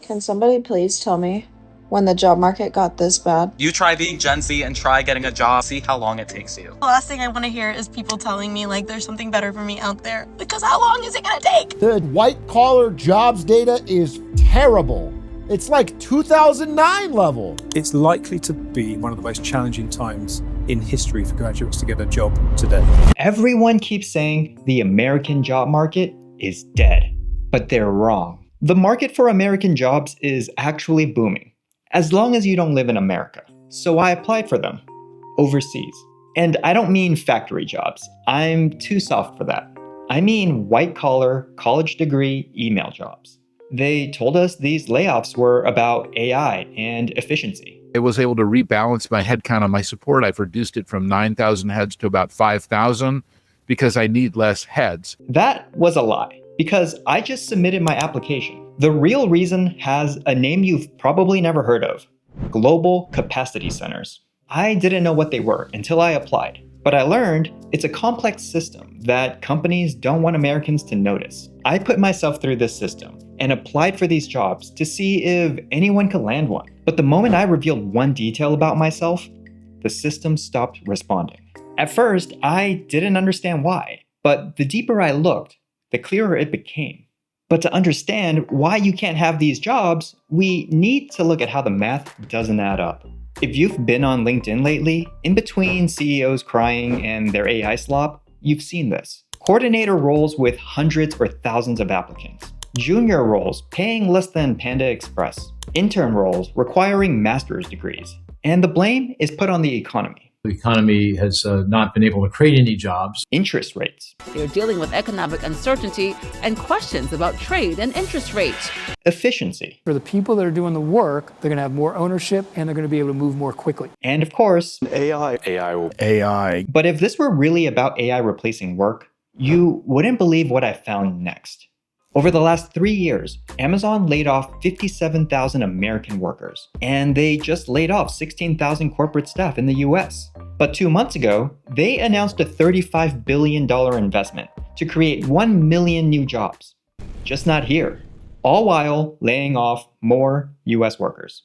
Can somebody please tell me when the job market got this bad? You try being Gen Z and try getting a job, see how long it takes you. The last thing I want to hear is people telling me like there's something better for me out there, because how long is it gonna take? The white-collar jobs data is terrible. It's like 2009 level. It's likely to be one of the most challenging times in history for graduates to get a job today. Everyone keeps saying the American job market is dead, but they're wrong. The market for American jobs is actually booming, as long as you don't live in America. So I applied for them overseas. And I don't mean factory jobs. I'm too soft for that. I mean white-collar, college degree email jobs. They told us these layoffs were about AI and efficiency. I was able to rebalance my headcount on my support. I've reduced it from 9,000 heads to about 5,000 because I need less heads. That was a lie, because I just submitted my application. The real reason has a name you've probably never heard of: Global Capacity Centers. I didn't know what they were until I applied, but I learned it's a complex system that companies don't want Americans to notice. I put myself through this system and applied for these jobs to see if anyone could land one. But the moment I revealed one detail about myself, the system stopped responding. At first, I didn't understand why, but the deeper I looked, the clearer it became. But to understand why you can't have these jobs, we need to look at how the math doesn't add up. If you've been on LinkedIn lately, in between CEOs crying and their AI slop, you've seen this. Coordinator roles with hundreds or thousands of applicants. Junior roles paying less than Panda Express. Intern roles requiring master's degrees. And the blame is put on the economy. The economy has not been able to create any jobs. Interest rates. They're dealing with economic uncertainty and questions about trade and interest rates. Efficiency. For the people that are doing the work, they're going to have more ownership and they're going to be able to move more quickly. And of course, AI. But if this were really about AI replacing work, you wouldn't believe what I found next. Over the last 3 years, Amazon laid off 57,000 American workers, and they just laid off 16,000 corporate staff in the US. But 2 months ago, they announced a $35 billion investment to create 1 million new jobs. Just not here. All while laying off more US workers.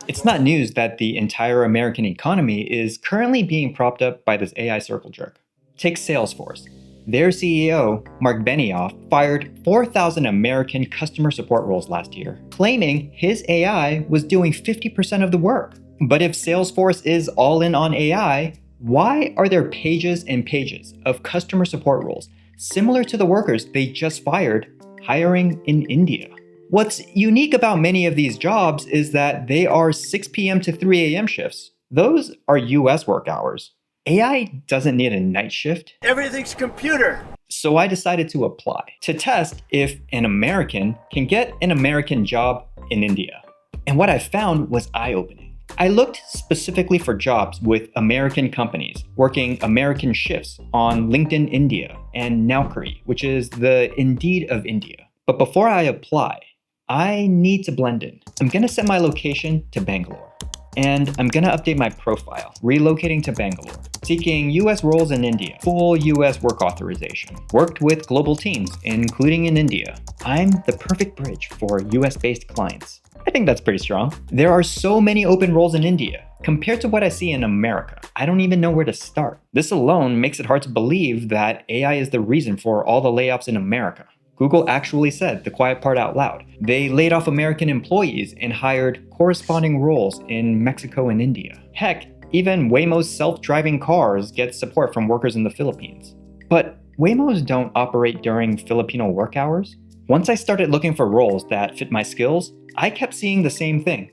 It's not news that the entire American economy is currently being propped up by this AI circle jerk. Take Salesforce. Their CEO, Mark Benioff, fired 4,000 American customer support roles last year, claiming his AI was doing 50% of the work. But if Salesforce is all in on AI, why are there pages and pages of customer support roles similar to the workers they just fired, hiring in India? What's unique about many of these jobs is that they are 6 p.m. to 3 a.m. shifts. Those are US work hours. AI doesn't need a night shift. Everything's computer. So I decided to apply to test if an American can get an American job in India. And what I found was eye-opening. I looked specifically for jobs with American companies working American shifts on LinkedIn India and Naukri, which is the Indeed of India. But before I apply, I need to blend in. I'm gonna set my location to Bangalore. And I'm gonna update my profile, relocating to Bangalore, seeking US roles in India, full US work authorization, worked with global teams, including in India. I'm the perfect bridge for US-based clients. I think that's pretty strong. There are so many open roles in India. Compared to what I see in America, I don't even know where to start. This alone makes it hard to believe that AI is the reason for all the layoffs in America. Google actually said the quiet part out loud. They laid off American employees and hired corresponding roles in Mexico and India. Heck, even Waymo's self-driving cars get support from workers in the Philippines. But Waymos don't operate during Filipino work hours. Once I started looking for roles that fit my skills, I kept seeing the same thing,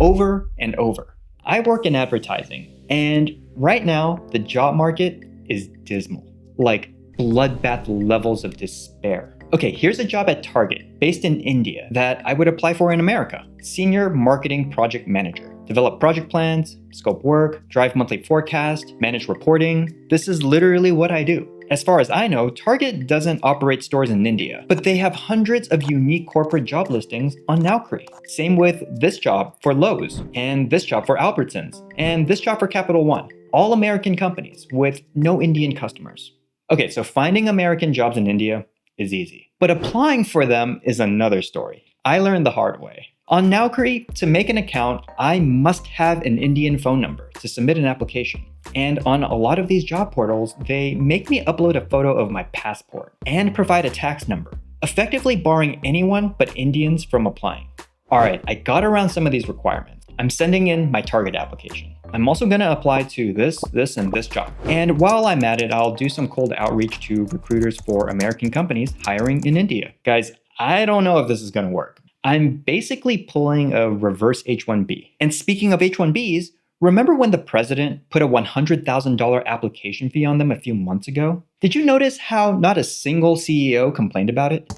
over and over. I work in advertising, and right now, the job market is dismal. Like bloodbath levels of despair. Okay, here's a job at Target, based in India, that I would apply for in America. Senior Marketing Project Manager. Develop project plans, scope work, drive monthly forecast, manage reporting. This is literally what I do. As far as I know, Target doesn't operate stores in India, but they have hundreds of unique corporate job listings on Naukri. Same with this job for Lowe's, and this job for Albertsons, and this job for Capital One. All American companies with no Indian customers. Okay, so finding American jobs in India is easy. But applying for them is another story. I learned the hard way. On Naukri, to make an account, I must have an Indian phone number to submit an application. And on a lot of these job portals, they make me upload a photo of my passport and provide a tax number, effectively barring anyone but Indians from applying. Alright, I got around some of these requirements. I'm sending in my target application. I'm also going to apply to this, and this job. And while I'm at it, I'll do some cold outreach to recruiters for American companies hiring in India. Guys, I don't know if this is going to work. I'm basically pulling a reverse H-1B. And speaking of H-1Bs, remember when the president put a $100,000 application fee on them a few months ago? Did you notice how not a single CEO complained about it?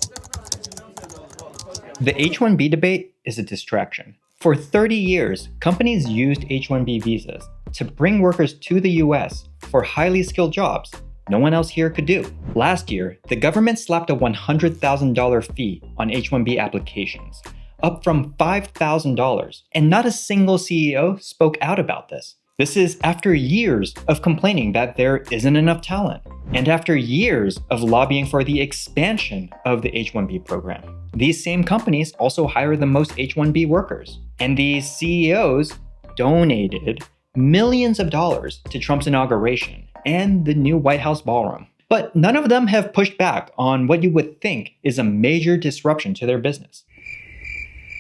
The H-1B debate is a distraction. For 30 years, companies used H-1B visas to bring workers to the US for highly skilled jobs no one else here could do. Last year, the government slapped a $100,000 fee on H-1B applications, up from $5,000, and not a single CEO spoke out about this. This is after years of complaining that there isn't enough talent, and after years of lobbying for the expansion of the H-1B program. These same companies also hire the most H-1B workers, and these CEOs donated millions of dollars to Trump's inauguration and the new White House ballroom. But none of them have pushed back on what you would think is a major disruption to their business.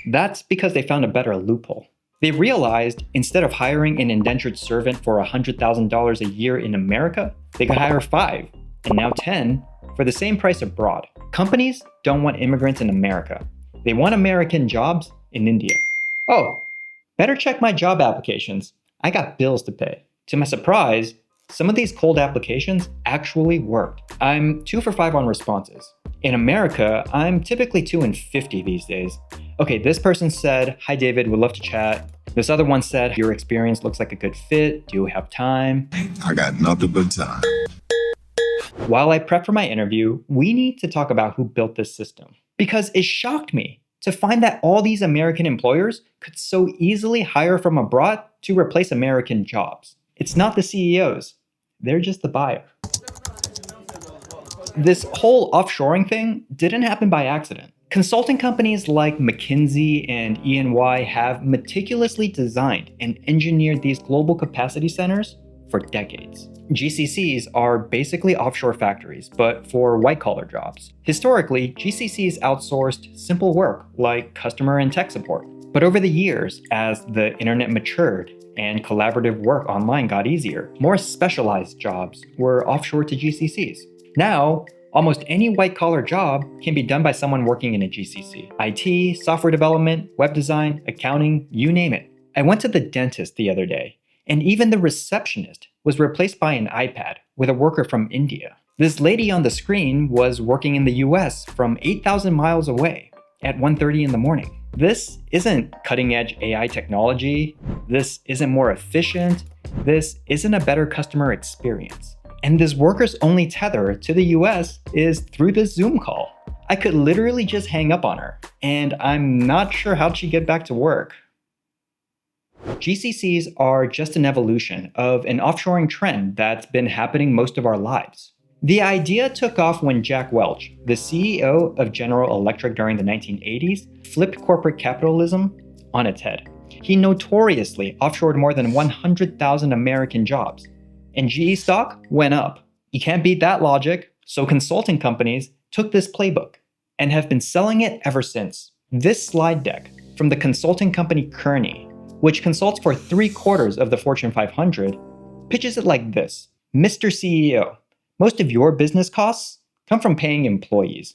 That's because they found a better loophole. They realized instead of hiring an indentured servant for $100,000 a year in America, they could hire 5, and now 10, for the same price abroad. Companies don't want immigrants in America. They want American jobs in India. Oh, better check my job applications. I got bills to pay. To my surprise, some of these cold applications actually worked. I'm 2 for 5 on responses. In America, I'm typically 2 in 50 these days. Okay, this person said, "Hi David, would love to chat." This other one said, "Your experience looks like a good fit. Do you have time?" I got nothing but time. While I prep for my interview, we need to talk about who built this system. Because it shocked me to find that all these American employers could so easily hire from abroad to replace American jobs. It's not the CEOs, they're just the buyer. This whole offshoring thing didn't happen by accident. Consulting companies like McKinsey and E&Y have meticulously designed and engineered these global capacity centers for decades. GCCs are basically offshore factories, but for white-collar jobs. Historically, GCCs outsourced simple work like customer and tech support. But over the years, as the internet matured and collaborative work online got easier, more specialized jobs were offshore to GCCs. Now, almost any white-collar job can be done by someone working in a GCC. IT, software development, web design, accounting, you name it. I went to the dentist the other day, and even the receptionist was replaced by an iPad with a worker from India. This lady on the screen was working in the US from 8,000 miles away at 1:30 in the morning. This isn't cutting-edge AI technology. This isn't more efficient. This isn't a better customer experience. And this worker's only tether to the US is through this Zoom call. I could literally just hang up on her, and I'm not sure how she'd get back to work. GCCs are just an evolution of an offshoring trend that's been happening most of our lives. The idea took off when Jack Welch, the CEO of General Electric during the 1980s, flipped corporate capitalism on its head. He notoriously offshored more than 100,000 American jobs, and GE stock went up. You can't beat that logic, so consulting companies took this playbook and have been selling it ever since. This slide deck from the consulting company Kearney, which consults for 3/4 of the Fortune 500, pitches it like this. Mr. CEO, most of your business costs come from paying employees.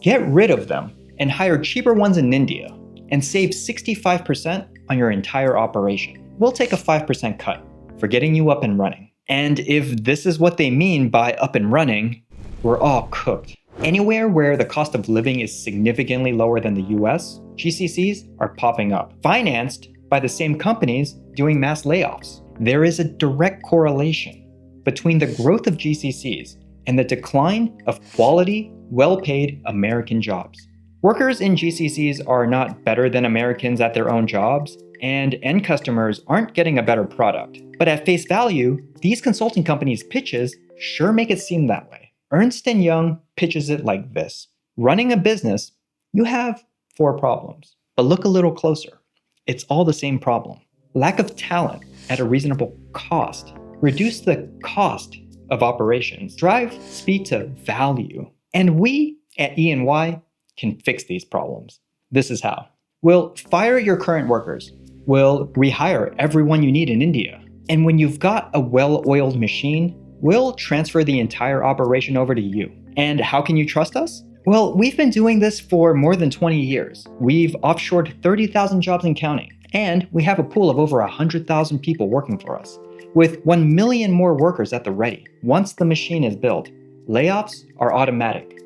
Get rid of them and hire cheaper ones in India and save 65% on your entire operation. We'll take a 5% cut for getting you up and running. And if this is what they mean by up and running, we're all cooked. Anywhere where the cost of living is significantly lower than the US, GCCs are popping up, financed by the same companies doing mass layoffs. There is a direct correlation between the growth of GCCs and the decline of quality, well-paid American jobs. Workers in GCCs are not better than Americans at their own jobs, and end customers aren't getting a better product. But at face value, these consulting companies' pitches sure make it seem that way. Ernst & Young pitches it like this. Running a business, you have 4 problems. But look a little closer. It's all the same problem. Lack of talent at a reasonable cost. Reduce the cost of operations. Drive speed to value. And we at E&Y can fix these problems. This is how. We'll fire your current workers. We'll rehire everyone you need in India. And when you've got a well-oiled machine, we'll transfer the entire operation over to you. And how can you trust us? Well, we've been doing this for more than 20 years. We've offshored 30,000 jobs and counting. And we have a pool of over 100,000 people working for us, with 1 million more workers at the ready. Once the machine is built, layoffs are automatic.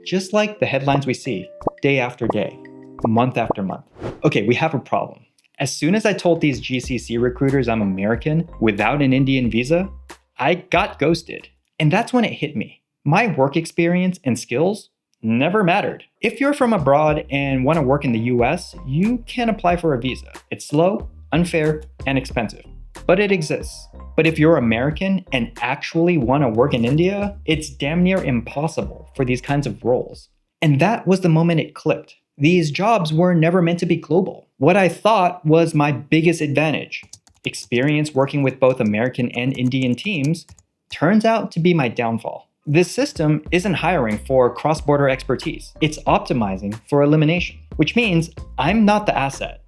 Just like the headlines we see day after day, month after month. Okay, we have a problem. As soon as I told these GCC recruiters I'm American without an Indian visa, I got ghosted. And that's when it hit me. My work experience and skills never mattered. If you're from abroad and want to work in the US, you can apply for a visa. It's slow, unfair, and expensive, but it exists. But if you're American and actually want to work in India, it's damn near impossible for these kinds of roles. And that was the moment it clicked. These jobs were never meant to be global. What I thought was my biggest advantage, experience working with both American and Indian teams, turns out to be my downfall. This system isn't hiring for cross-border expertise. It's optimizing for elimination, which means I'm not the asset.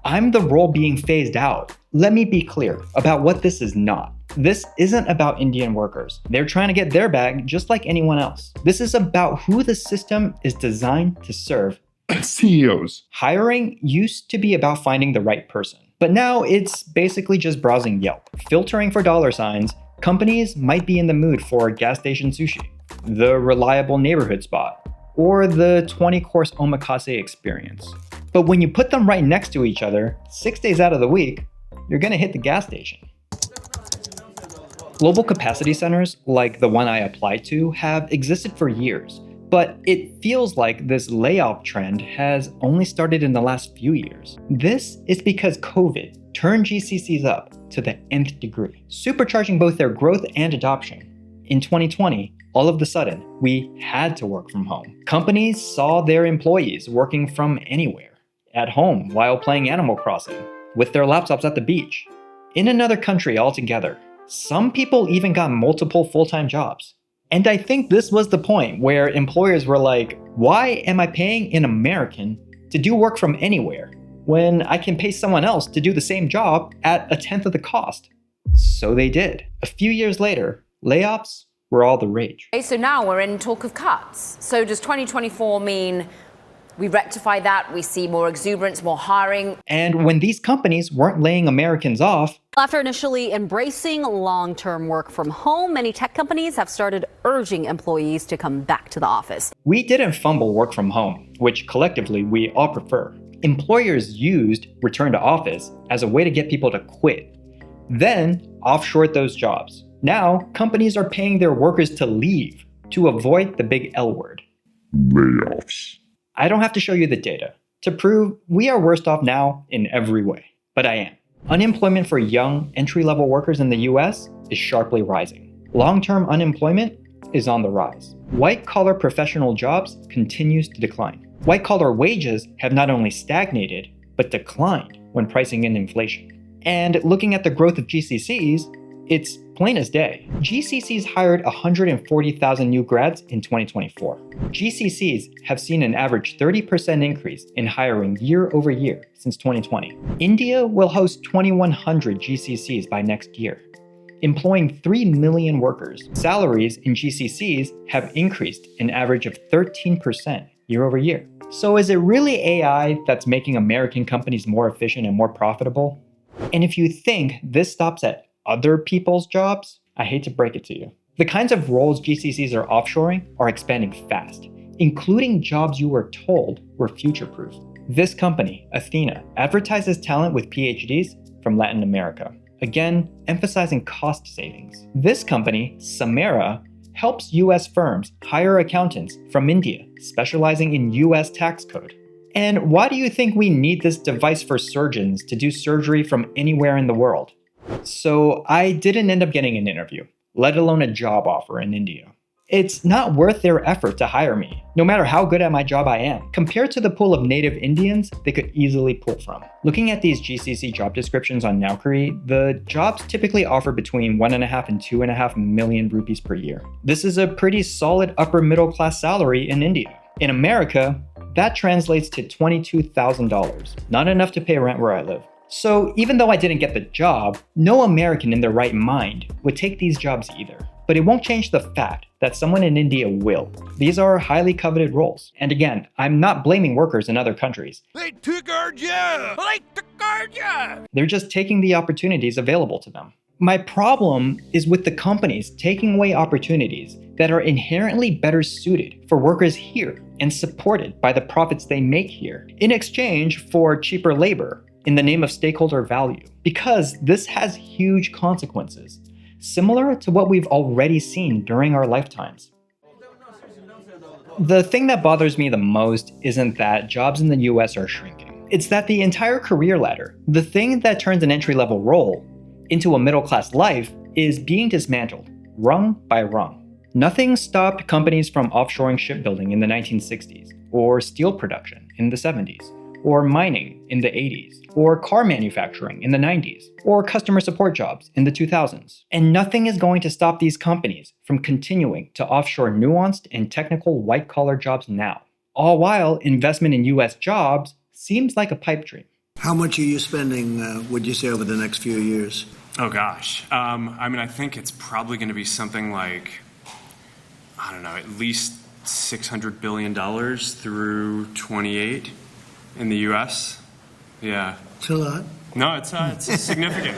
I'm the role being phased out. Let me be clear about what this is not. This isn't about Indian workers. They're trying to get their bag just like anyone else. This is about who the system is designed to serve. CEOs. Hiring used to be about finding the right person, but now it's basically just browsing Yelp, filtering for dollar signs. Companies might be in the mood for gas station sushi, the reliable neighborhood spot, or the 20-course omakase experience. But when you put them right next to each other, 6 days out of the week, you're gonna hit the gas station. Global capacity centers, like the one I applied to, have existed for years, but it feels like this layoff trend has only started in the last few years. This is because COVID turned GCCs up to the nth degree, supercharging both their growth and adoption. In 2020, all of a sudden, we had to work from home. Companies saw their employees working from anywhere, at home while playing Animal Crossing, with their laptops at the beach, in another country altogether. Some people even got multiple full-time jobs. And I think this was the point where employers were like, why am I paying an American to do work from anywhere when I can pay someone else to do the same job at 1/10 of the cost? So they did. A few years later, layoffs were all the rage. So now we're in talk of cuts. So does 2024 mean we rectify that, we see more exuberance, more hiring? And when these companies weren't laying Americans off, after initially embracing long-term work from home, many tech companies have started urging employees to come back to the office. We didn't fumble work from home, which collectively we all prefer. Employers used return to office as a way to get people to quit, then offshored those jobs. Now, companies are paying their workers to leave to avoid the big L word. Layoffs. I don't have to show you the data to prove we are worse off now in every way, but I am. Unemployment for young, entry-level workers in the US is sharply rising. Long-term unemployment is on the rise. White-collar professional jobs continues to decline. White-collar wages have not only stagnated, but declined when pricing in inflation. And looking at the growth of GCCs, it's plain as day. GCCs hired 140,000 new grads in 2024. GCCs have seen an average 30% increase in hiring year over year since 2020. India will host 2,100 GCCs by next year, employing 3 million workers. Salaries in GCCs have increased an average of 13% year over year. So is it really AI that's making American companies more efficient and more profitable? And if you think this stops at other people's jobs, I hate to break it to you. The kinds of roles GCCs are offshoring are expanding fast, including jobs you were told were future-proof. This company, Athena, advertises talent with PhDs from Latin America, again, emphasizing cost savings. This company, Samara, helps US firms hire accountants from India, specializing in US tax code. And why do you think we need this device for surgeons to do surgery from anywhere in the world? So I didn't end up getting an interview, let alone a job offer in India. It's not worth their effort to hire me, no matter how good at my job I am, compared to the pool of native Indians they could easily pull from. Looking at these GCC job descriptions on Naukri, the jobs typically offer between 1.5 and 2.5 million rupees per year. This is a pretty solid upper middle class salary in India. In America, that translates to $22,000, not enough to pay rent where I live. So even though I didn't get the job, no American in their right mind would take these jobs either. But it won't change the fact that someone in India will. These are highly coveted roles. And again, I'm not blaming workers in other countries. They took our job! They took our job! They're just taking the opportunities available to them. My problem is with the companies taking away opportunities that are inherently better suited for workers here and supported by the profits they make here in exchange for cheaper labor in the name of stakeholder value. Because this has huge consequences, similar to what we've already seen during our lifetimes. The thing that bothers me the most isn't that jobs in the US are shrinking. It's that the entire career ladder, the thing that turns an entry-level role into a middle-class life, is being dismantled, rung by rung. Nothing stopped companies from offshoring shipbuilding in the 1960s, or steel production in the 70s, or mining in the 80s, or car manufacturing in the 90s, or customer support jobs in the 2000s. And nothing is going to stop these companies from continuing to offshore nuanced and technical white-collar jobs now. All while investment in US jobs seems like a pipe dream. How much are you spending, would you say, over the next few years? Oh gosh, I think it's probably going to be something like, I don't know, at least $600 billion through 28 in the U.S. Yeah. It's a lot. No, it's significant.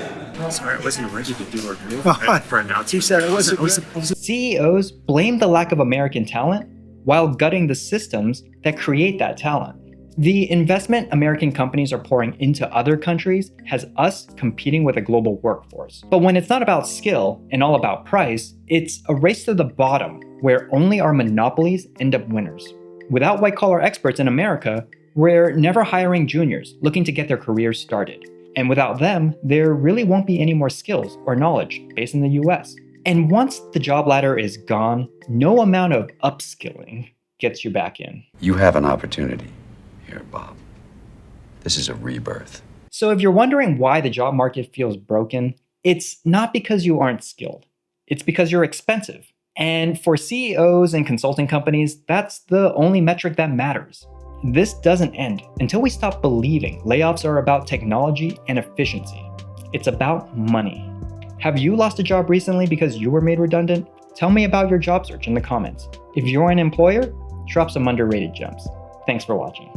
Sorry, I wasn't ready to do our move for announcement. You said it wasn't. CEOs blame the lack of American talent while gutting the systems that create that talent. The investment American companies are pouring into other countries has us competing with a global workforce. But when it's not about skill and all about price, it's a race to the bottom where only our monopolies end up winners. Without white-collar experts in America, we're never hiring juniors looking to get their careers started. And without them, there really won't be any more skills or knowledge based in the US. And once the job ladder is gone, no amount of upskilling gets you back in. You have an opportunity here, Bob. This is a rebirth. So if you're wondering why the job market feels broken, it's not because you aren't skilled. It's because you're expensive. And for CEOs and consulting companies, that's the only metric that matters. This doesn't end until we stop believing layoffs are about technology and efficiency. It's about money. Have you lost a job recently because you were made redundant? Tell me about your job search in the comments. If you're an employer, drop some underrated gems. Thanks for watching.